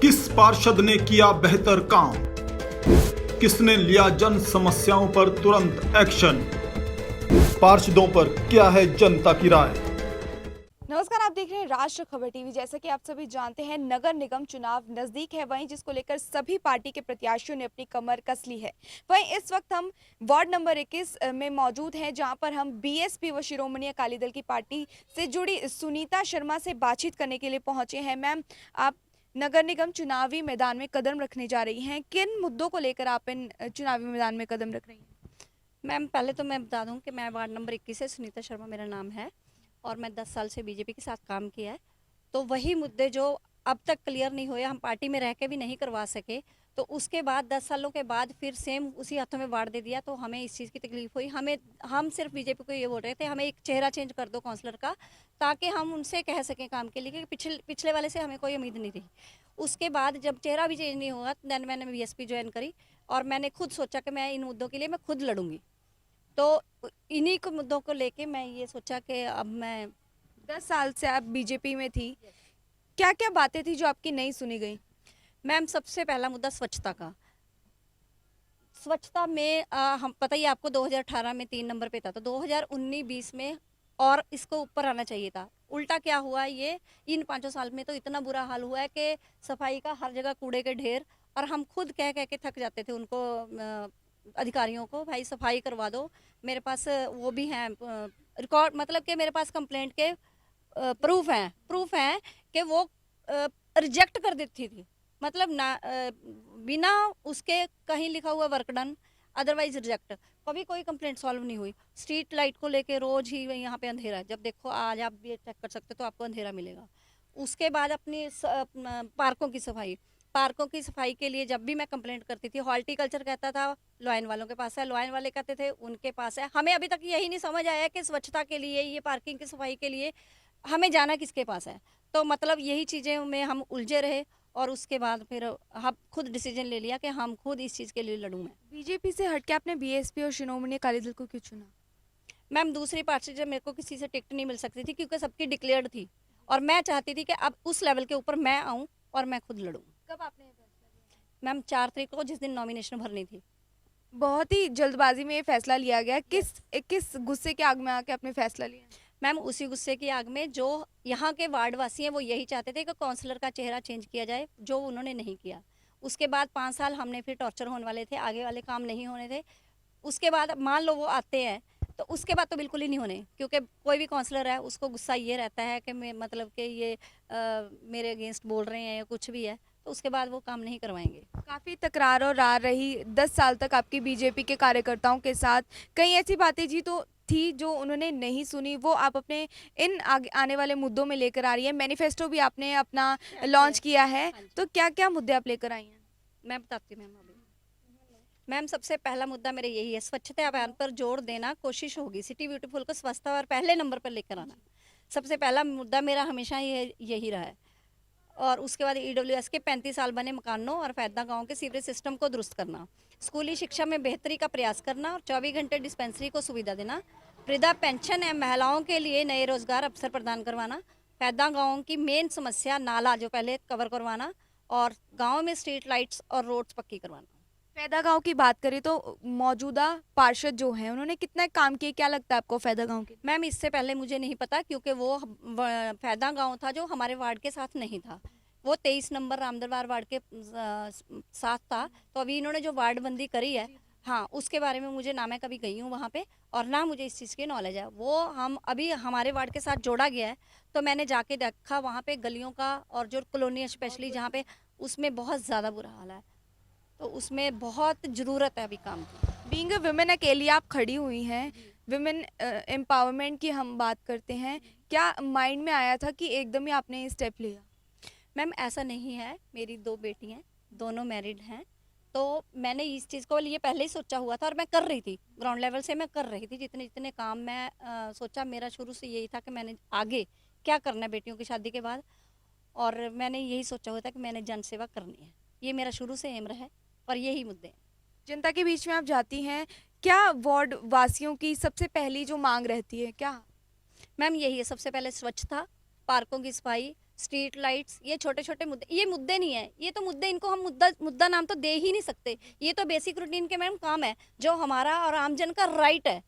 किस पार्षद ने किया बेहतर काम, किसने लिया जन समस्याओं पर तुरंत एक्शन, पार्षदों पर क्या है जनता की राय। नमस्कार, आप देख रहे हैं राष्ट्र खबर टीवी। जैसा कि आप सभी जानते हैं, नगर निगम चुनाव नजदीक है, वहीं जिसको लेकर सभी पार्टी के प्रत्याशियों ने अपनी कमर कस ली है। वहीं इस वक्त हम वार्ड नंबर 21 में मौजूद हैं, जहां पर हम बीएसपी व शिरोमणि अकाली दल की पार्टी से जुड़ी सुनीता शर्मा से बातचीत करने के लिए पहुंचे हैं। मैम, आप नगर निगम चुनावी मैदान में कदम रखने जा रही हैं, किन मुद्दों को लेकर आप इन चुनावी मैदान में कदम रख रही हैं? मैम, पहले तो मैं बता दूं कि मैं वार्ड नंबर 21 से सुनीता शर्मा मेरा नाम है और मैं 10 साल से बीजेपी के साथ काम किया है। तो वही मुद्दे जो अब तक क्लियर नहीं हुए, हम पार्टी में रह के भी नहीं करवा सके, तो उसके बाद 10 सालों के बाद फिर सेम उसी हाथों में वार्ड दे दिया, तो हमें इस चीज़ की तकलीफ हुई। हम सिर्फ बीजेपी को ये बोल रहे थे, हमें एक चेहरा चेंज कर दो काउंसलर का, ताकि हम उनसे कह सकें काम के लिए, क्योंकि पिछले वाले से हमें कोई उम्मीद नहीं थी। उसके बाद जब चेहरा भी चेंज नहीं हुआ, देन मैंने बीएसपी ज्वाइन करी और मैंने खुद सोचा कि मैं इन मुद्दों के लिए मैं खुद लड़ूंगी। तो इन्हीं को मुद्दों को लेके मैं ये सोचा कि अब मैं 10 साल से आप बीजेपी में थी, क्या क्या बातें थी जो आपकी नहीं सुनी गई? मैम, सबसे पहला मुद्दा स्वच्छता का। स्वच्छता में हम पता ही आपको 2018 में 3 नंबर पे था, तो 2019-20 में और इसको ऊपर आना चाहिए था। उल्टा क्या हुआ, ये इन 5 साल में तो इतना बुरा हाल हुआ है कि सफाई का हर जगह कूड़े के ढेर, और हम खुद कह कह के थक जाते थे उनको, अधिकारियों को, भाई सफाई करवा दो। मेरे पास वो भी हैं रिकॉर्ड, मतलब कि मेरे पास कंप्लेंट के प्रूफ हैं कि वो रिजेक्ट कर देती थी, मतलब ना बिना उसके कहीं लिखा हुआ वर्क डन, अदरवाइज रिजेक्ट। कभी कोई कंप्लेंट सॉल्व नहीं हुई। स्ट्रीट लाइट को लेके रोज ही यहाँ पे अंधेरा है, जब देखो आज आप भी चेक कर सकते हो तो आपको अंधेरा मिलेगा। उसके बाद अपनी पार्कों की सफाई के लिए जब भी मैं कंप्लेंट करती थी, हॉर्टिकल्चर कहता था लॉयन वालों के पास है, लॉयन वाले कहते थे उनके पास है। हमें अभी तक यही नहीं समझ आया कि स्वच्छता के लिए, ये पार्किंग की सफाई के लिए हमें जाना किसके पास है। तो मतलब यही चीज़ें में हम उलझे रहे और उसके बाद फिर हम खुद डिसीजन ले लिया कि हम खुद इस चीज़ के लिए लड़ूँ। मैं बीजेपी से हटके आपने बीएसपी और शिरोमणि अकाली दल को क्यों चुना? मैम, दूसरी पार्टी से जब मेरे को किसी से टिकट नहीं मिल सकती थी, क्योंकि सबकी डिक्लेयर्ड थी, और मैं चाहती थी कि अब उस लेवल के ऊपर मैं आऊँ और मैं खुद लड़ूँ। कब आपने ये फैसला लिया? मैम, 4 तारीख को, जिस दिन नॉमिनेशन भरनी थी। बहुत ही जल्दबाजी में ये फैसला लिया गया। किस गुस्से के आग में आके आपने फैसला लिया? मैम, उसी गुस्से की आग में जो यहाँ के वार्ड वासी हैं वो यही चाहते थे कि काउंसलर का चेहरा चेंज किया जाए, जो उन्होंने नहीं किया। उसके बाद 5 साल हमने फिर टॉर्चर होने वाले थे, आगे वाले काम नहीं होने थे। उसके बाद मान लो वो आते हैं तो उसके बाद तो बिल्कुल ही नहीं होने, क्योंकि कोई भी काउंसलर है उसको गुस्सा ये रहता है कि मैं, मतलब कि ये मेरे अगेंस्ट बोल रहे हैं या कुछ भी है, तो उसके बाद वो काम नहीं करवाएंगे। काफ़ी तकरार और रार रही 10 साल तक आपकी बीजेपी के कार्यकर्ताओं के साथ। कई ऐसी बातें जी तो थी जो उन्होंने नहीं सुनी, वो आप अपने इन आगे आने वाले मुद्दों में लेकर आ रही है। मैनिफेस्टो भी आपने अपना लॉन्च किया है, तो क्या क्या मुद्दे आप लेकर आई हैं? मैं बताती हूँ मैम। अभी मैम, सबसे पहला मुद्दा मेरा यही है, स्वच्छता अभियान पर जोर देना। कोशिश होगी सिटी ब्यूटीफुल को स्वच्छता और पहले नंबर पर लेकर आना। सबसे पहला मुद्दा मेरा हमेशा यही रहा है। और उसके बाद ईडब्ल्यूएस के 35 साल बने मकानों और फैदा गांव के सीवरेज सिस्टम को दुरुस्त करना, स्कूली शिक्षा में बेहतरी का प्रयास करना और 24 घंटे डिस्पेंसरी को सुविधा देना, वृद्धा पेंशन एवं महिलाओं के लिए नए रोजगार अवसर प्रदान करवाना, फैदा गाँव की मेन समस्या नाला जो पहले कवर करवाना, और गाँव में स्ट्रीट लाइट्स और रोड्स पक्की करवाना। फैदा गांव की बात करें तो मौजूदा पार्षद जो हैं उन्होंने कितना काम किया, क्या लगता है आपको फैदा गांव के? मैम, इससे पहले मुझे नहीं पता, क्योंकि वो फैदा गांव था जो हमारे वार्ड के साथ नहीं था, वो 23 नंबर रामदरबार वार्ड के साथ था। तो अभी इन्होंने जो वार्ड बंदी करी है, हाँ, उसके बारे में मुझे ना मैं कभी गई हूँ वहाँ पे, और ना मुझे इस चीज़ की नॉलेज है। वो हम अभी हमारे वार्ड के साथ जोड़ा गया है, तो मैंने जाके देखा वहाँ पे गलियों का, और जो कॉलोनी स्पेशली जहाँ पे, उसमें बहुत ज़्यादा बुरा हाल है, तो उसमें बहुत ज़रूरत है अभी काम की। बीइंग अ वुमेन अकेली आप खड़ी हुई हैं, वुमेन एम्पावरमेंट की हम बात करते हैं, क्या माइंड में आया था कि एकदम ही आपने ये स्टेप लिया? मैम, ऐसा नहीं है, मेरी 2 बेटी हैं, दोनों मैरिड हैं, तो मैंने इस चीज़ को लिए पहले ही सोचा हुआ था और मैं कर रही थी, ग्राउंड लेवल से मैं कर रही थी जितने जितने काम मैं सोचा। मेरा शुरू से यही था कि मैंने आगे क्या करना है बेटियों की शादी के बाद, और मैंने यही सोचा हुआ था कि मैंने जन सेवा करनी है। ये मेरा शुरू से एम रहा है और यही मुद्दे हैं। जनता के बीच में आप जाती हैं, क्या वार्ड वासियों की सबसे पहली जो मांग रहती है क्या? मैम, यही है, सबसे पहले स्वच्छता, पार्कों की सफाई, स्ट्रीट लाइट्स, ये छोटे छोटे मुद्दे, ये मुद्दे नहीं है, ये तो मुद्दे, इनको हम मुद्दा नाम तो दे ही नहीं सकते। ये तो बेसिक रूटीन के मैडम काम है जो हमारा और आमजन का राइट है,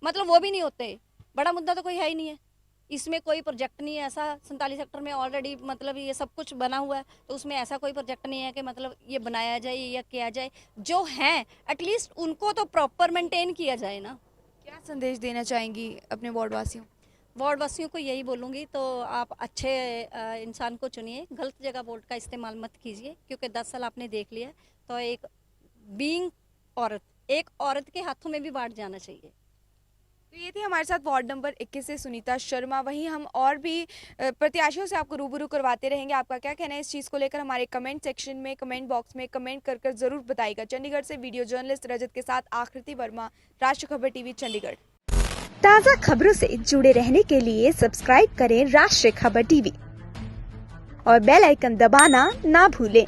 मतलब वो भी नहीं होते। बड़ा मुद्दा तो कोई है ही नहीं है, इसमें कोई प्रोजेक्ट नहीं है ऐसा। 47 सेक्टर में ऑलरेडी मतलब ये सब कुछ बना हुआ है, तो उसमें ऐसा कोई प्रोजेक्ट नहीं है कि मतलब ये बनाया जाए या किया जाए। जो है एटलीस्ट उनको तो प्रॉपर मेंटेन किया जाए ना। क्या संदेश देना चाहेंगी अपने वार्ड वासियों? वार्ड वासियों को यही बोलूँगी, तो आप अच्छे इंसान को चुनिए, गलत जगह वोट का इस्तेमाल मत कीजिए, क्योंकि 10 साल आपने देख लिया। तो एक बीइंग औरत, एक औरत के हाथों में भी वार्ड जाना चाहिए। तो ये थी हमारे साथ वार्ड नंबर 21 से सुनीता शर्मा। वहीं हम और भी प्रत्याशियों से आपको रूबरू करवाते रहेंगे। आपका क्या कहना है इस चीज़ को लेकर हमारे कमेंट सेक्शन में, कमेंट बॉक्स में कमेंट कर ज़रूर बताइएगा। चंडीगढ़ से वीडियो जर्नलिस्ट रजत के साथ आकृति वर्मा, राष्ट्र खबर टीवी चंडीगढ़। ताज़ा खबरों से जुड़े रहने के लिए सब्सक्राइब करें राष्ट्रीय खबर टीवी और बेल आइकन दबाना ना भूलें।